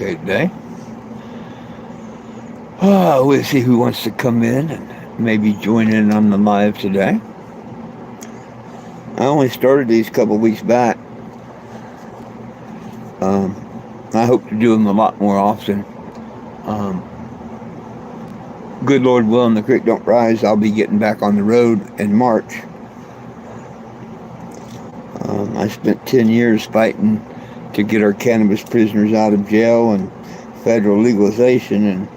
Good day. We'll see who wants to come in and maybe join in on the live today. I only started these a couple weeks back. Um, I hope to do them a lot more often. Um, good Lord willing, the creek don't rise. I'll be getting back on the road in March. I spent 10 years fighting to get our cannabis prisoners out of jail and federal legalization, and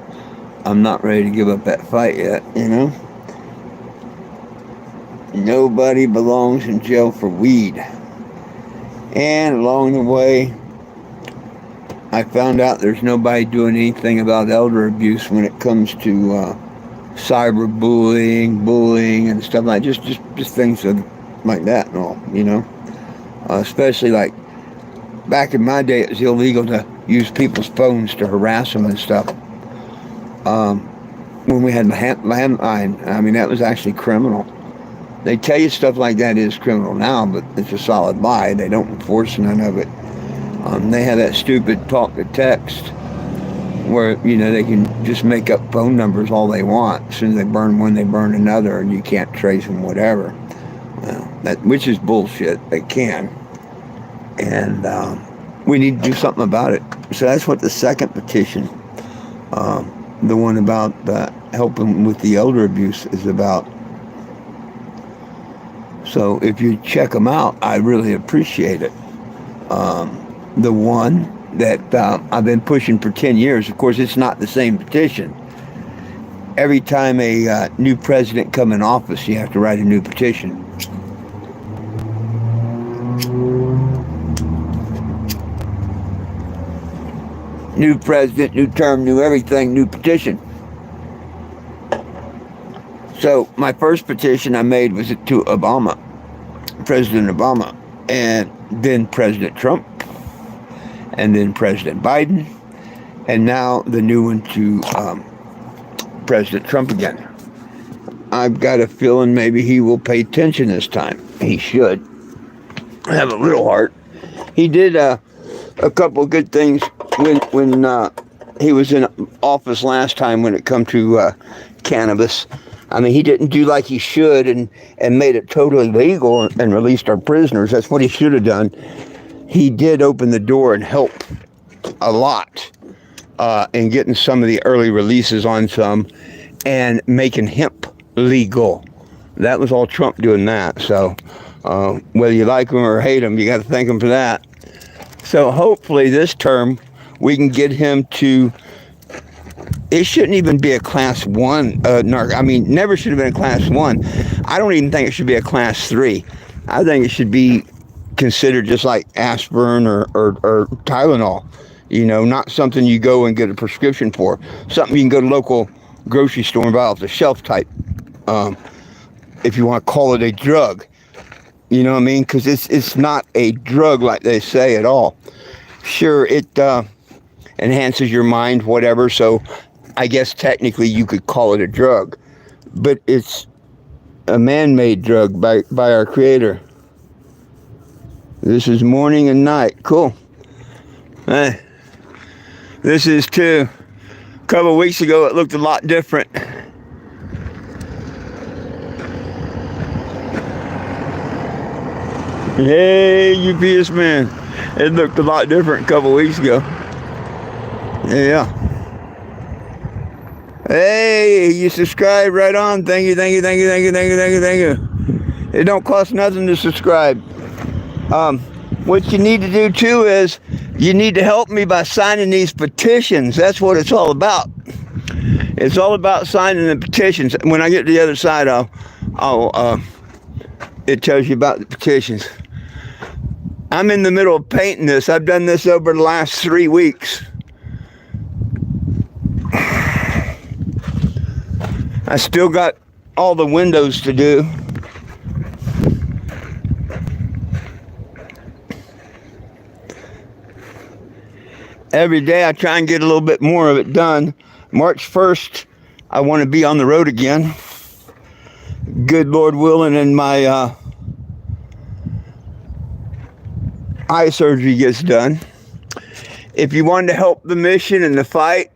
I'm not ready to give up that fight yet. Nobody belongs in jail for weed. And along the way, I found out there's nobody doing anything about elder abuse when it comes to cyberbullying, bullying, and stuff like just things like that and all. Especially like back in my day, it was illegal to use people's phones to harass them and stuff. When we had the landline, I mean, that was actually criminal. They tell you stuff like that is criminal now, but it's a solid lie. They don't enforce none of it. They have that stupid talk to text where, they can just make up phone numbers all they want. As soon as they burn one, they burn another, and you can't trace them, whatever. Well, which is bullshit. They can. And we need to do something about it. So that's what the second petition, the one about helping with the elder abuse, is about. So if you check them out, I really appreciate it. The one that I've been pushing for 10 years, of course, it's not the same petition. Every time a new president comes in office, you have to write a new petition. New president, new term, new everything, new petition. So my first petition I made was to Obama, President Obama, and then President Trump, and then President Biden, and now the new one to President Trump again. I've got a feeling maybe he will pay attention this time. He should have a little heart. He did a couple of good things when he was in office last time when it come to cannabis. I mean, he didn't do like he should and made it totally legal and released our prisoners. That's what he should have done. He did open the door and help a lot in getting some of the early releases on some and making hemp legal. That was all Trump doing that. So whether you like him or hate him, you got to thank him for that. So hopefully this term we can get him to. It shouldn't even be a class 1 narc. I mean, never should have been a class 1. I don't even think it should be a class 3. I think it should be considered just like aspirin or Tylenol. Not something you go and get a prescription for. Something you can go to local grocery store and buy off the shelf type. If you want to call it a drug. You know what I mean? Because it's not a drug like they say at all. Sure, it enhances your mind, whatever. So I guess technically you could call it a drug. But it's a man-made drug by our Creator. This is morning and night. Cool. This is too. A couple of weeks ago it looked a lot different. Hey, UPS man. It looked a lot different a couple of weeks ago. Yeah. Hey, you subscribe right on. Thank you. It don't cost nothing to subscribe. What you need to do too is you need to help me by signing these petitions. That's what it's all about. It's all about signing the petitions. When I get to the other side, it tells you about the petitions. I'm in the middle of painting this. I've done this over the last 3 weeks. I still got all the windows to do. Every day I try and get a little bit more of it done. March 1st, I want to be on the road again. Good Lord willing, and my eye surgery gets done. If you wanted to help the mission and the fight,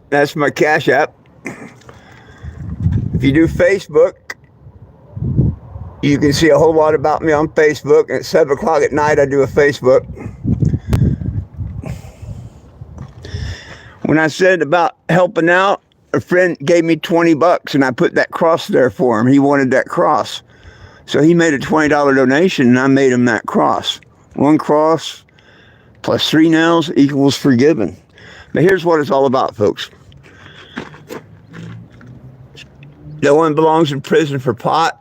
that's my Cash App. If you do Facebook, you can see a whole lot about me on Facebook. At 7 o'clock at night, I do a Facebook. When I said about helping out, a friend gave me $20 and I put that cross there for him. He wanted that cross. So he made a $20 donation and I made him that cross. One cross plus 3 nails equals forgiven. But here's what it's all about, folks. No one belongs in prison for pot.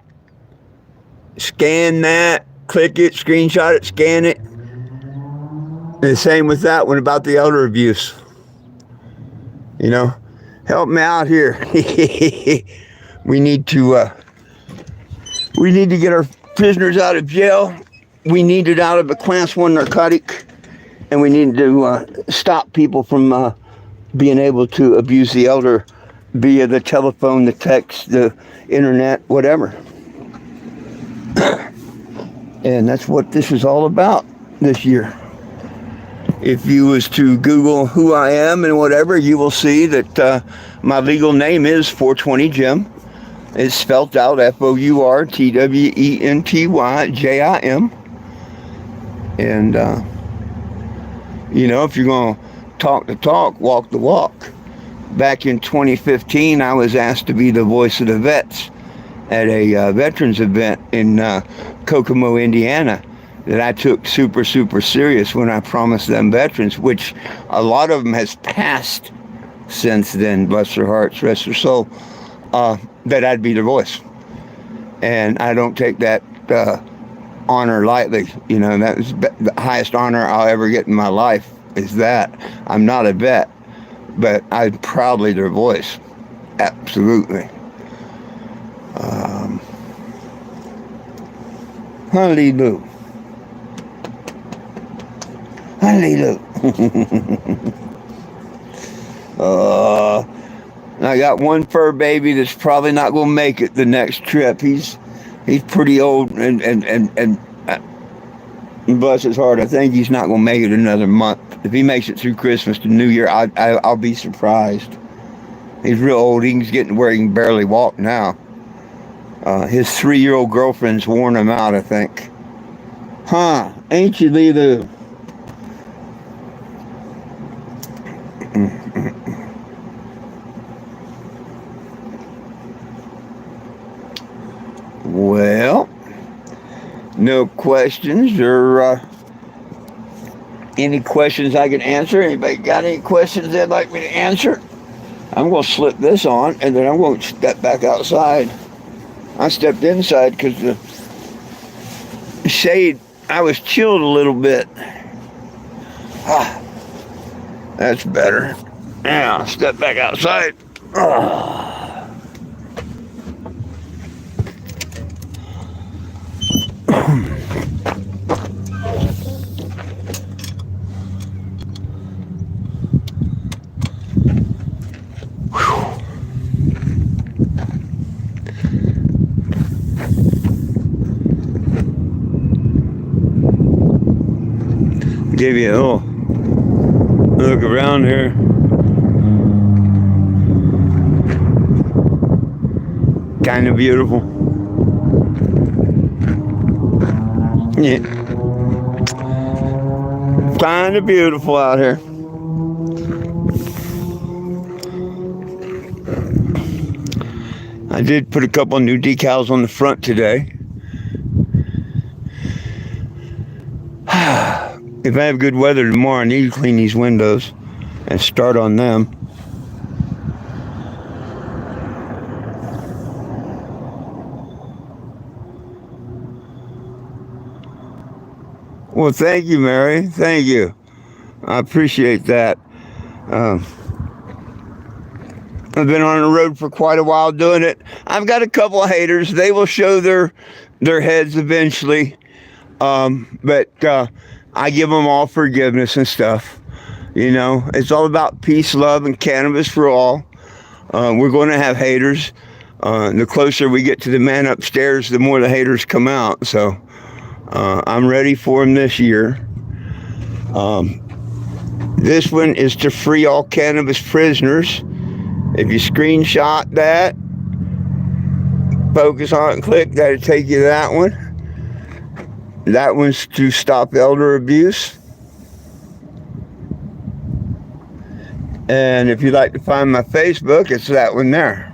Scan that, click it, screenshot it, scan it. And the same with that one about the elder abuse. You know, help me out here. We need to get our prisoners out of jail. We need it out of a class 1 narcotic, and we need to stop people from being able to abuse the elder via the telephone, the text, the internet, whatever. And that's what this is all about this year. If you was to Google who I am and whatever, you will see that my legal name is 420 Jim. It's spelled out FOURTWENTYJIM. And, you know, if you're going to talk the talk, walk the walk. Back in 2015, I was asked to be the voice of the vets at a veterans event in Kokomo, Indiana, that I took super, super serious when I promised them veterans, which a lot of them has passed since then, bless their hearts, rest their soul, that I'd be their voice. And I don't take that honor lightly. You know, that is the highest honor I'll ever get in my life is that. I'm not a vet, but I'm proudly their voice. Absolutely. Hallelujah. Hallelujah. I got one fur baby that's probably not going to make it the next trip. He's pretty old and bless his heart, I think he's not going to make it another month. If he makes it through Christmas to New Year, I'll be surprised. He's real old. He's getting where he can barely walk now. His 3-year-old girlfriend's worn him out, I think. Huh? Ain't you, Lila? Well, no questions or any questions I can answer? Anybody got any questions they'd like me to answer? I'm going to slip this on and then I'm going to step back outside. I stepped inside because the shade, I was chilled a little bit. That's better. Now, I'll step back outside. Give you a little look around here. Kind of beautiful. Yeah. Kind of beautiful out here. I did put a couple new decals on the front today. If I have good weather tomorrow, I need to clean these windows and start on them. Well, thank you, Mary. Thank you. I appreciate that. I've been on the road for quite a while doing it. I've got a couple of haters. They will show their heads eventually. But I give them all forgiveness and stuff. You know, it's all about peace, love, and cannabis for all. We're going to have haters. The closer we get to the man upstairs, the more the haters come out. So I'm ready for them this year. This one is to free all cannabis prisoners. If you screenshot that, focus on it and click, that'll take you to that one. That one's to stop elder abuse. And if you'd like to find my Facebook, it's that one there.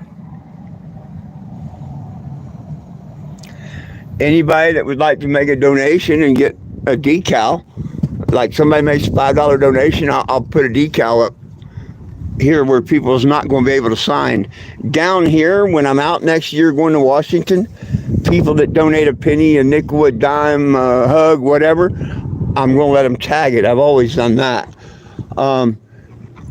Anybody that would like to make a donation and get a decal, like somebody makes a $5 donation, I'll put a decal up here where people's not going to be able to sign. Down here, when I'm out next year going to Washington, people that donate a penny, a nickel, a dime, a hug, whatever, I'm going to let them tag it. I've always done that.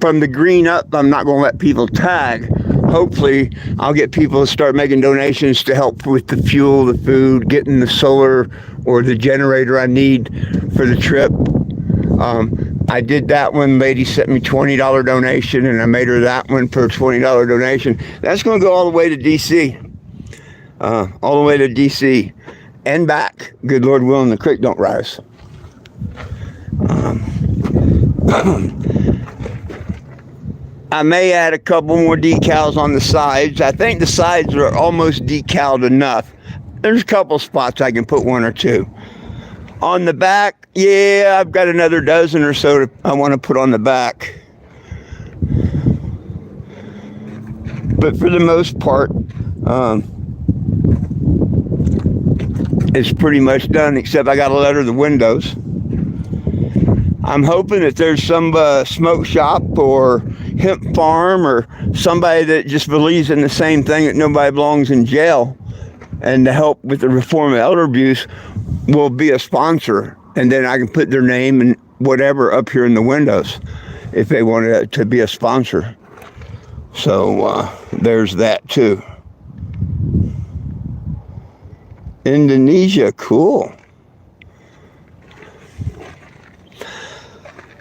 From the green up, I'm not going to let people tag. Hopefully, I'll get people to start making donations to help with the fuel, the food, getting the solar or the generator I need for the trip. I did that one. Lady sent me $20 donation, and I made her that one for a $20 donation. That's going to go all the way to D.C. All the way to D.C. and back. Good Lord willing, the creek don't rise. I may add a couple more decals on the sides. I think the sides are almost decaled enough. There's a couple spots I can put one or two. On the back, yeah, I've got another dozen or so I want to put on the back. But for the most part, it's pretty much done, except I got to letter the windows. I'm hoping that there's some smoke shop or hemp farm or somebody that just believes in the same thing, that nobody belongs in jail, and to help with the reform of elder abuse will be a sponsor, and then I can put their name and whatever up here in the windows if they want to be a sponsor. So there's that too. Indonesia, cool.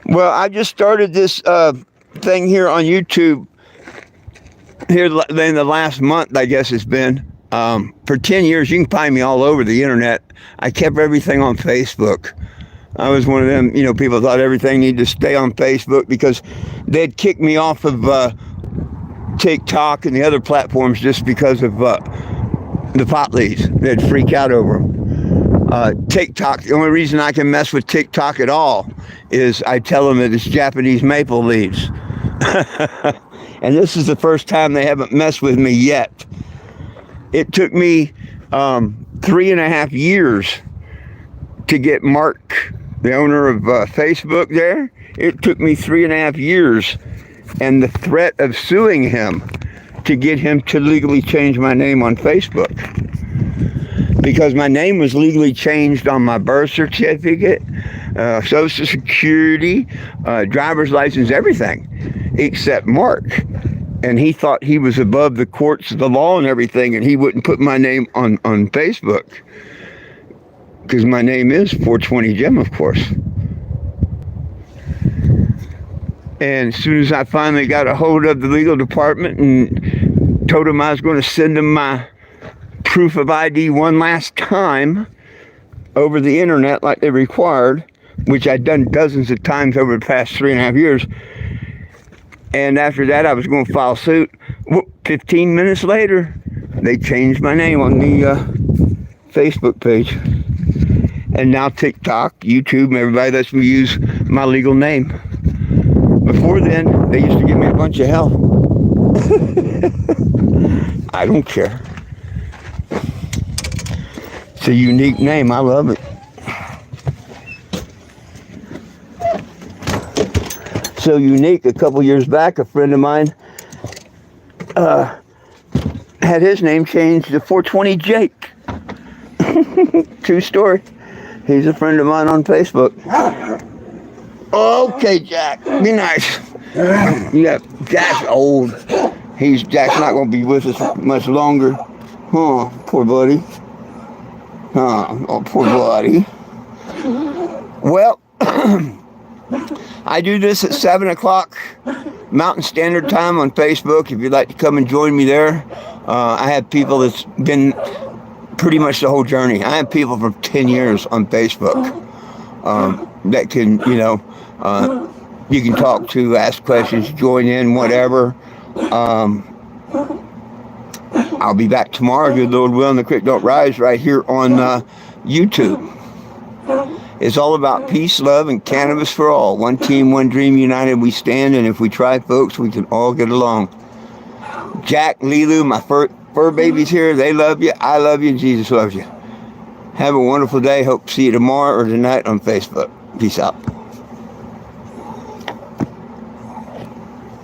Well, I just started this thing here on YouTube here in the last month, I guess it's been. For 10 years, you can find me all over the internet. I kept everything on Facebook. I was one of them, people thought everything needed to stay on Facebook because they'd kick me off of TikTok and the other platforms just because of the pot leaves. They'd freak out over them. TikTok, the only reason I can mess with TikTok at all is I tell them that it's Japanese maple leaves. And this is the first time they haven't messed with me yet. It took me 3.5 years to get Mark, the owner of Facebook there. It took me 3.5 years and the threat of suing him to get him to legally change my name on Facebook. Because my name was legally changed on my birth certificate, Social Security, driver's license, everything, except Mark. And he thought he was above the courts of the law and everything, and he wouldn't put my name on Facebook. Because my name is 420 Jim, of course. And as soon as I finally got a hold of the legal department and told them I was going to send them my proof of ID one last time over the internet like they required, which I'd done dozens of times over the past 3.5 years. And after that, I was going to file suit. 15 minutes later, they changed my name on the Facebook page. And now TikTok, YouTube, and everybody lets me use my legal name. Before then, they used to give me a bunch of hell. I don't care. It's a unique name. I love it. So unique, a couple years back, a friend of mine had his name changed to 420 Jake. True story. He's a friend of mine on Facebook. Okay, Jack, be nice. Yeah, Jack's old. Jack's not going to be with us much longer. Oh, poor buddy. Oh, poor buddy. Well, I do this at 7 o'clock Mountain Standard Time on Facebook. If you'd like to come and join me there. I have people that's been pretty much the whole journey. I have people for 10 years on Facebook that can, You can talk to, ask questions, join in, whatever. I'll be back tomorrow, good Lord willing, the creek don't rise, right here on YouTube. It's all about peace, love, and cannabis for all. One team, one dream, united we stand, and if we try, folks, we can all get along. Jack, Lilu, my fur babies here, they love you, I love you, and Jesus loves you. Have a wonderful day. Hope to see you tomorrow or tonight on Facebook. Peace out.